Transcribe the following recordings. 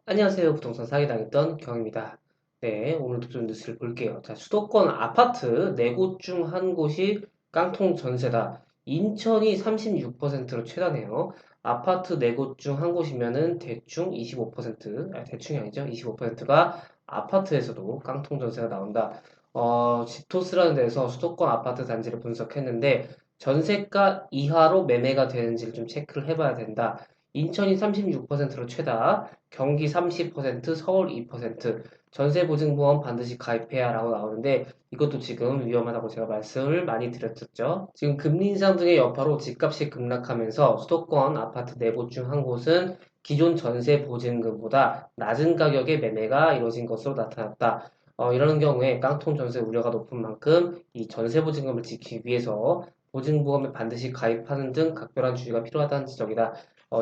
안녕하세요. 부동산 사기당했던 경입니다. 네, 오늘도 좀 뉴스를 볼게요. 자, 수도권 아파트 4곳 중 한 곳이 깡통 전세다. 인천이 36%로 최다네요. 아파트 4곳 중 한 곳이면은 대충 25%, 대충이 아니죠. 25%가 아파트에서도 깡통 전세가 나온다. 지토스라는 데서 수도권 아파트 단지를 분석했는데 전세가 이하로 매매가 되는지를 좀 체크를 해봐야 된다. 인천이 36%로 최다, 경기 30%, 서울 2%, 전세보증보험 반드시 가입해야 라고 나오는데 이것도 지금 위험하다고 제가 말씀을 많이 드렸었죠. 지금 금리 인상 등의 여파로 집값이 급락하면서 수도권 아파트 4곳 중 한 곳은 기존 전세 보증금보다 낮은 가격의 매매가 이루어진 것으로 나타났다. 이러는 경우에 깡통 전세 우려가 높은 만큼 이 전세 보증금을 지키기 위해서 보증보험에 반드시 가입하는 등 각별한 주의가 필요하다는 지적이다.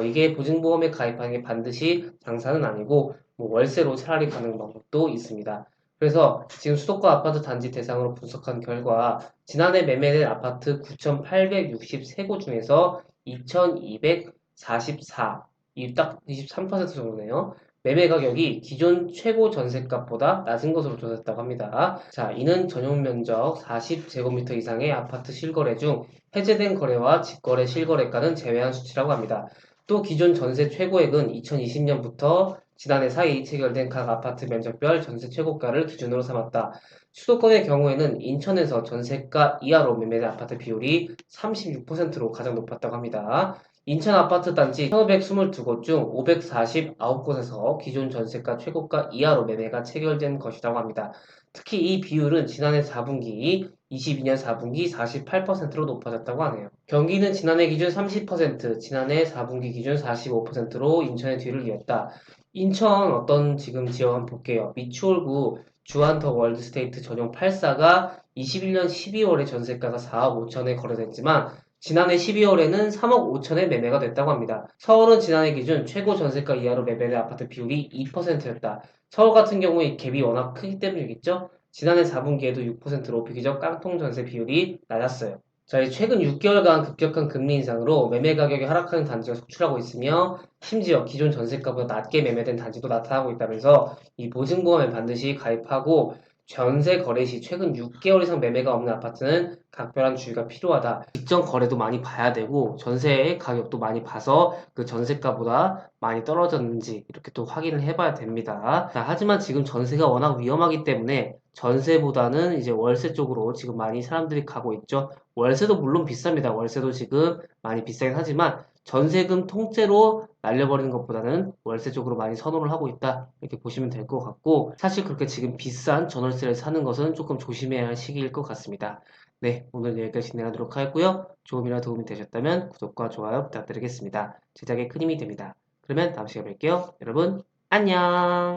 이게 보증보험에 가입하는 게 반드시 장사는 아니고 뭐 월세로 차라리 가는 방법도 있습니다. 그래서 지금 수도권 아파트 단지 대상으로 분석한 결과 지난해 매매된 아파트 9,863곳 중에서 2,244, 이 딱 23% 정도네요. 매매 가격이 기존 최고 전세값보다 낮은 것으로 조사했다고 합니다. 자, 이는 전용 면적 40제곱미터 이상의 아파트 실거래 중 해제된 거래와 직거래 실거래가는 제외한 수치라고 합니다. 또 기존 전세 최고액은 2020년부터 지난해 사이 체결된 각 아파트 면적별 전세 최고가를 기준으로 삼았다. 수도권의 경우에는 인천에서 전세가 이하로 매매된 아파트 비율이 36%로 가장 높았다고 합니다. 인천 아파트 단지 1,522곳 중 549곳에서 기존 전세가 최고가 이하로 매매가 체결된 것이라고 합니다. 특히 이 비율은 지난해 4분기, 22년 4분기 48%로 높아졌다고 하네요. 경기는 지난해 기준 30%, 지난해 4분기 기준 45%로 인천의 뒤를 이었다. 인천 어떤 지금 지역 한번 볼게요. 미추홀구 주한더 월드스테이트 전용 84가 21년 12월에 전세가가 4억 5천에 거래됐지만 지난해 12월에는 3억 5천에 매매가 됐다고 합니다. 서울은 지난해 기준 최고 전세가 이하로 매매된 아파트 비율이 2%였다. 서울 같은 경우에 갭이 워낙 크기 때문이겠죠? 지난해 4분기에도 6%로 비교적 깡통 전세 비율이 낮았어요. 자, 이 최근 6개월간 급격한 금리 인상으로 매매 가격이 하락하는 단지가 속출하고 있으며 심지어 기존 전세가보다 낮게 매매된 단지도 나타나고 있다면서 이 보증보험에 반드시 가입하고 전세 거래 시 최근 6개월 이상 매매가 없는 아파트는 각별한 주의가 필요하다. 직전 거래도 많이 봐야 되고 전세의 가격도 많이 봐서 그 전세가보다 많이 떨어졌는지 이렇게 또 확인을 해봐야 됩니다. 자, 하지만 지금 전세가 워낙 위험하기 때문에 전세보다는 이제 월세 쪽으로 지금 많이 사람들이 가고 있죠. 월세도 물론 비쌉니다. 월세도 지금 많이 비싸긴 하지만 전세금 통째로 날려버리는 것보다는 월세 쪽으로 많이 선호를 하고 있다. 이렇게 보시면 될 것 같고 사실 그렇게 지금 비싼 전월세를 사는 것은 조금 조심해야 할 시기일 것 같습니다. 네, 오늘 여기까지 진행하도록 하고요. 조금이라도 도움이 되셨다면 구독과 좋아요 부탁드리겠습니다. 제작에 큰 힘이 됩니다. 그러면 다음 시간에 뵐게요. 여러분, 안녕!